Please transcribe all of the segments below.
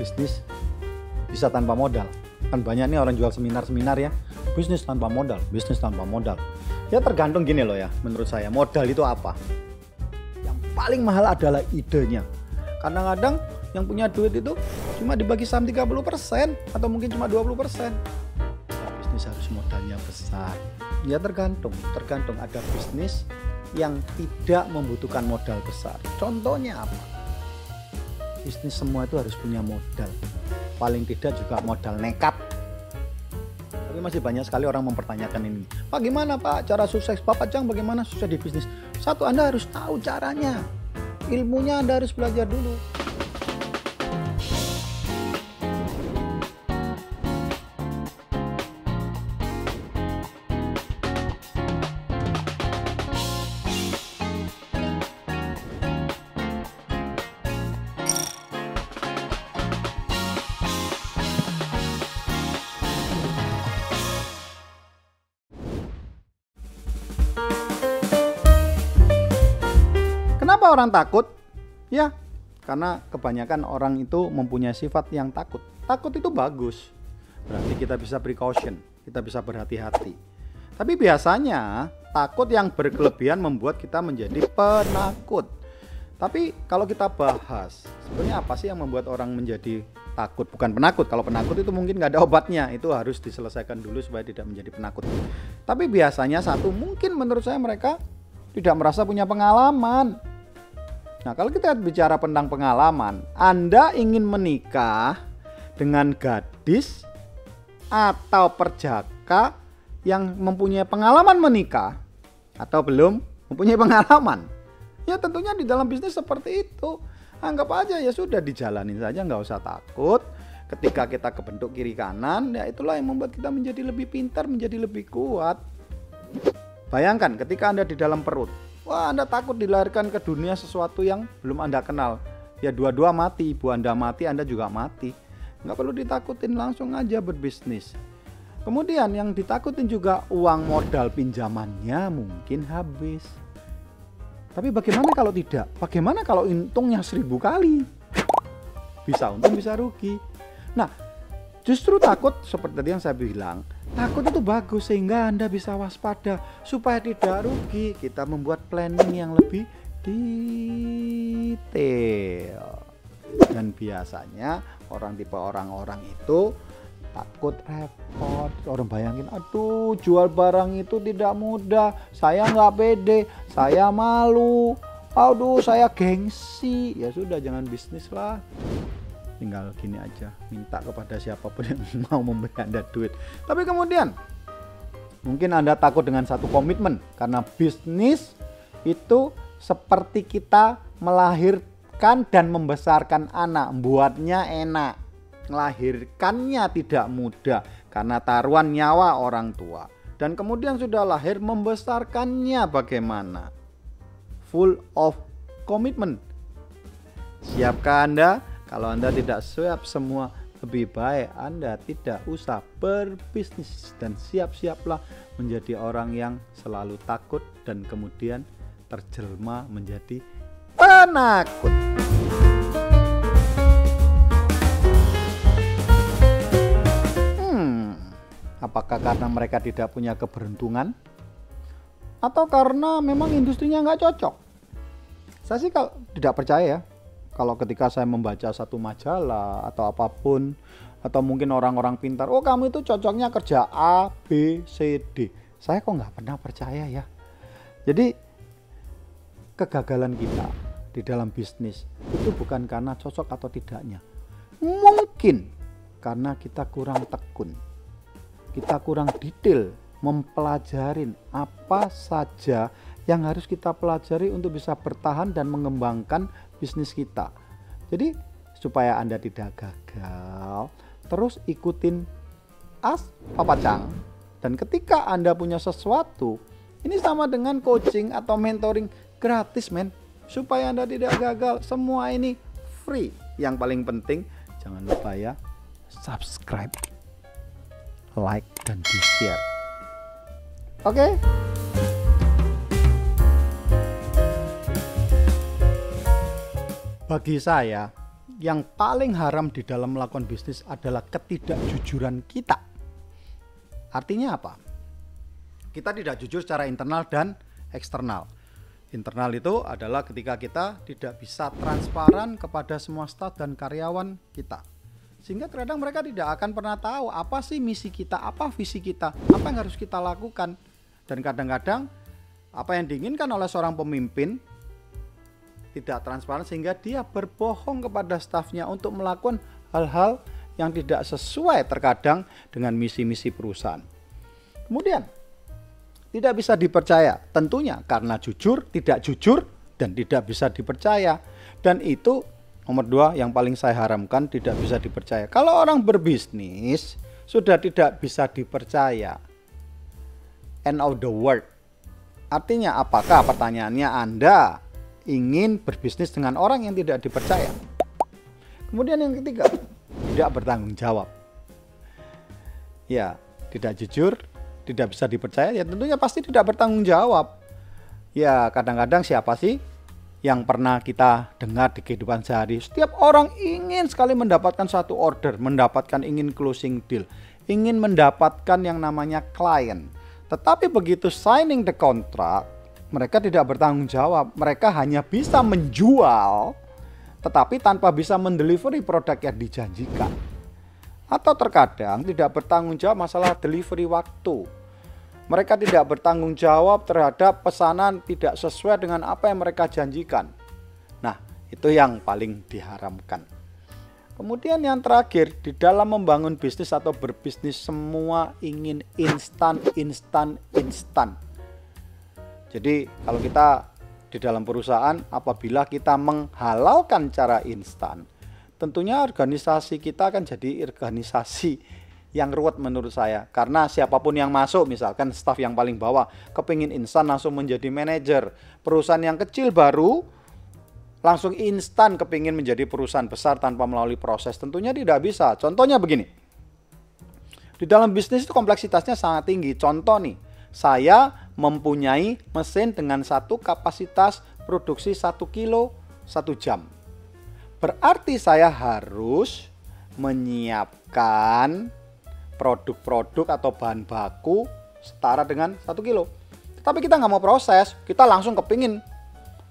bisnis bisa tanpa modal? Kan banyak nih orang jual seminar-seminar ya, bisnis tanpa modal, bisnis tanpa modal. Ya tergantung gini loh ya, menurut saya modal itu apa? Yang paling mahal adalah idenya. Kadang-kadang yang punya duit itu cuma dibagi saham 30% atau mungkin cuma 20%. Ya, bisnis harus modalnya besar. Ya tergantung ada bisnis yang tidak membutuhkan modal besar. Contohnya apa? Bisnis semua itu harus punya modal. Paling tidak juga modal nekat. Tapi masih banyak sekali orang mempertanyakan ini. Pak gimana Pak cara sukses? Pak Pajang bagaimana sukses di bisnis? Satu, Anda harus tahu caranya. Ilmunya Anda harus belajar dulu. Kenapa orang takut? Ya, karena kebanyakan orang itu mempunyai sifat yang takut. Takut itu bagus. Berarti kita bisa precaution, kita bisa berhati-hati. Tapi biasanya takut yang berkelebihan membuat kita menjadi penakut. Tapi kalau kita bahas, sebenarnya apa sih yang membuat orang menjadi takut? Bukan penakut. Kalau penakut itu mungkin nggak ada obatnya. Itu harus diselesaikan dulu supaya tidak menjadi penakut. Tapi biasanya satu, mungkin menurut saya mereka tidak merasa punya pengalaman. Nah, kalau kita bicara tentang pengalaman, Anda ingin menikah dengan gadis atau perjaka yang mempunyai pengalaman menikah atau belum mempunyai pengalaman? Ya tentunya di dalam bisnis seperti itu. Anggap aja ya sudah dijalanin saja, nggak usah takut. Ketika kita kebentuk kiri kanan, ya itulah yang membuat kita menjadi lebih pintar, menjadi lebih kuat. Bayangkan ketika Anda di dalam perut. Wah, Anda takut dilahirkan ke dunia sesuatu yang belum Anda kenal. Ya dua-dua mati, ibu Anda mati, Anda juga mati. Nggak perlu ditakutin, langsung aja berbisnis. Kemudian yang ditakutin juga uang modal pinjamannya mungkin habis. Tapi bagaimana kalau tidak? Bagaimana kalau untungnya 1000 kali? Bisa untung, bisa rugi. Nah, justru takut seperti tadi yang saya bilang. Takut itu bagus sehingga Anda bisa waspada supaya tidak rugi. Kita membuat planning yang lebih detail. Dan biasanya orang-orang itu takut repot. Orang bayangin, aduh jual barang itu tidak mudah. Saya nggak pede, saya malu. Aduh saya gengsi. Ya sudah jangan bisnis lah. Tinggal gini aja, minta kepada siapapun yang mau memberi Anda duit. Tapi kemudian mungkin Anda takut dengan satu komitmen, karena bisnis itu seperti kita melahirkan dan membesarkan anak. Buatnya enak, melahirkannya tidak mudah karena taruhan nyawa orang tua. Dan kemudian sudah lahir, membesarkannya bagaimana? Full of commitment. Siapkah Anda? Kalau Anda tidak siap semua, lebih baik Anda tidak usah berbisnis. Dan siap-siaplah menjadi orang yang selalu takut dan kemudian terjelma menjadi penakut. Apakah karena mereka tidak punya keberuntungan? Atau karena memang industrinya nggak cocok? Saya sih kalau tidak percaya ya. Kalau ketika saya membaca satu majalah atau apapun, atau mungkin orang-orang pintar, oh kamu itu cocoknya kerja A, B, C, D. Saya kok nggak pernah percaya ya. Jadi kegagalan kita di dalam bisnis itu bukan karena cocok atau tidaknya. Mungkin karena kita kurang tekun. Kita kurang detail mempelajarin apa saja yang harus kita pelajari untuk bisa bertahan dan mengembangkan bisnis kita. Jadi supaya Anda tidak gagal, terus ikutin Pak Pajang. Dan ketika Anda punya sesuatu, ini sama dengan coaching atau mentoring gratis men. Supaya Anda tidak gagal, semua ini free. Yang paling penting jangan lupa ya, subscribe, like, dan di share. Oke? Bagi saya, yang paling haram di dalam melakukan bisnis adalah ketidakjujuran kita. Artinya apa? Kita tidak jujur secara internal dan eksternal. Internal itu adalah ketika kita tidak bisa transparan kepada semua staf dan karyawan kita. Sehingga kadang mereka tidak akan pernah tahu apa sih misi kita, apa visi kita, apa yang harus kita lakukan. Dan kadang-kadang apa yang diinginkan oleh seorang pemimpin tidak transparan sehingga dia berbohong kepada stafnya untuk melakukan hal-hal yang tidak sesuai terkadang dengan misi-misi perusahaan. Kemudian tidak bisa dipercaya, tentunya karena jujur, tidak jujur, dan tidak bisa dipercaya. Dan itu nomor 2 yang paling saya haramkan, tidak bisa dipercaya. Kalau orang berbisnis sudah tidak bisa dipercaya, end of the world. Artinya apakah, pertanyaannya, Anda ingin berbisnis dengan orang yang tidak dipercaya? Kemudian yang ketiga, tidak bertanggung jawab. Ya, tidak jujur, tidak bisa dipercaya, ya tentunya pasti tidak bertanggung jawab. Ya, kadang-kadang siapa sih yang pernah kita dengar di kehidupan sehari? Setiap orang ingin sekali mendapatkan satu order, ingin closing deal, ingin mendapatkan yang namanya klien. Tetapi begitu signing the contract, mereka tidak bertanggung jawab. Mereka hanya bisa menjual, tetapi tanpa bisa mendelivery produk yang dijanjikan. Atau terkadang tidak bertanggung jawab masalah delivery waktu. Mereka tidak bertanggung jawab terhadap pesanan tidak sesuai dengan apa yang mereka janjikan. Nah, itu yang paling diharamkan. Kemudian yang terakhir, di dalam membangun bisnis atau berbisnis semua ingin instan. Jadi kalau kita di dalam perusahaan, apabila kita menghalalkan cara instan, tentunya organisasi kita akan jadi organisasi yang ruwet menurut saya. Karena siapapun yang masuk, misalkan staf yang paling bawah, kepingin instan langsung menjadi manajer. Perusahaan yang kecil baru langsung instan kepingin menjadi perusahaan besar tanpa melalui proses. Tentunya tidak bisa. Contohnya begini. Di dalam bisnis itu kompleksitasnya sangat tinggi. Contoh nih, saya mempunyai mesin dengan satu kapasitas produksi 1 kilo 1 jam. Berarti saya harus menyiapkan produk-produk atau bahan baku setara dengan 1 kilo. Tapi kita nggak mau proses, kita langsung kepingin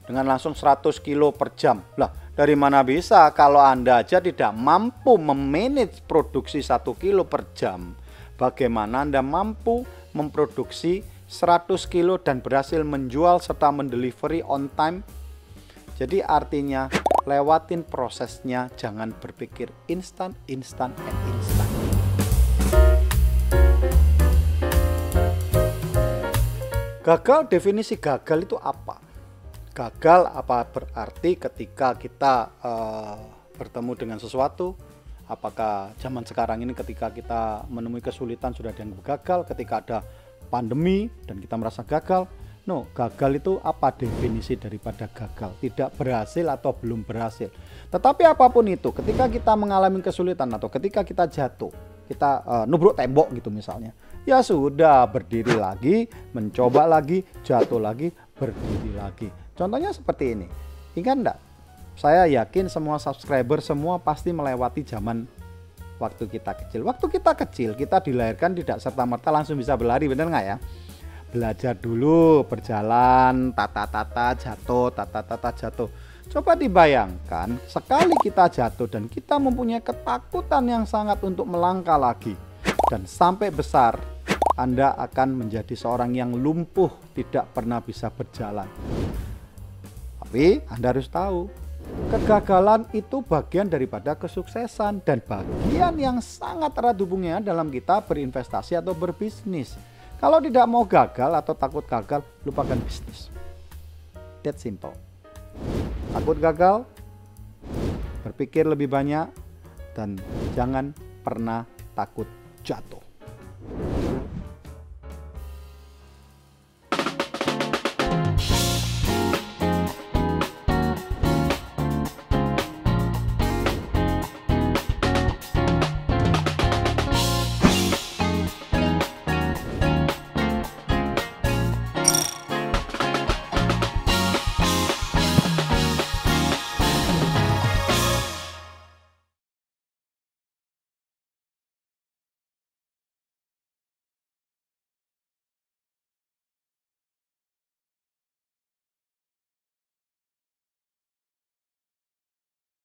dengan langsung 100 kilo per jam. Lah, dari mana bisa kalau Anda aja tidak mampu memanage produksi 1 kilo per jam? Bagaimana Anda mampu memproduksi 100 kilo dan berhasil menjual serta mendelivery on time? Jadi artinya lewatin prosesnya, jangan berpikir instan. Gagal, definisi gagal itu apa? Gagal apa berarti ketika kita bertemu dengan sesuatu? Apakah zaman sekarang ini ketika kita menemui kesulitan sudah ada yang gagal, ketika ada pandemi dan kita merasa gagal? No, gagal itu apa definisi daripada gagal? Tidak berhasil atau belum berhasil. Tetapi apapun itu, ketika kita mengalami kesulitan atau ketika kita jatuh, kita nubruk tembok gitu misalnya, ya sudah, berdiri lagi, mencoba lagi, jatuh lagi, berdiri lagi. Contohnya seperti ini. Ingat enggak? Saya yakin semua subscriber semua pasti melewati zaman waktu kita kecil. Waktu kita kecil, kita dilahirkan tidak serta-merta langsung bisa berlari, bener nggak ya? Belajar dulu, berjalan, tata-tata, jatuh. Coba dibayangkan, sekali kita jatuh dan kita mempunyai ketakutan yang sangat untuk melangkah lagi. Dan sampai besar, Anda akan menjadi seorang yang lumpuh, tidak pernah bisa berjalan. Tapi Anda harus tahu, kegagalan itu bagian daripada kesuksesan dan bagian yang sangat erat hubungannya dalam kita berinvestasi atau berbisnis. Kalau tidak mau gagal atau takut gagal, lupakan bisnis. That simple. Takut gagal, berpikir lebih banyak, dan jangan pernah takut jatuh.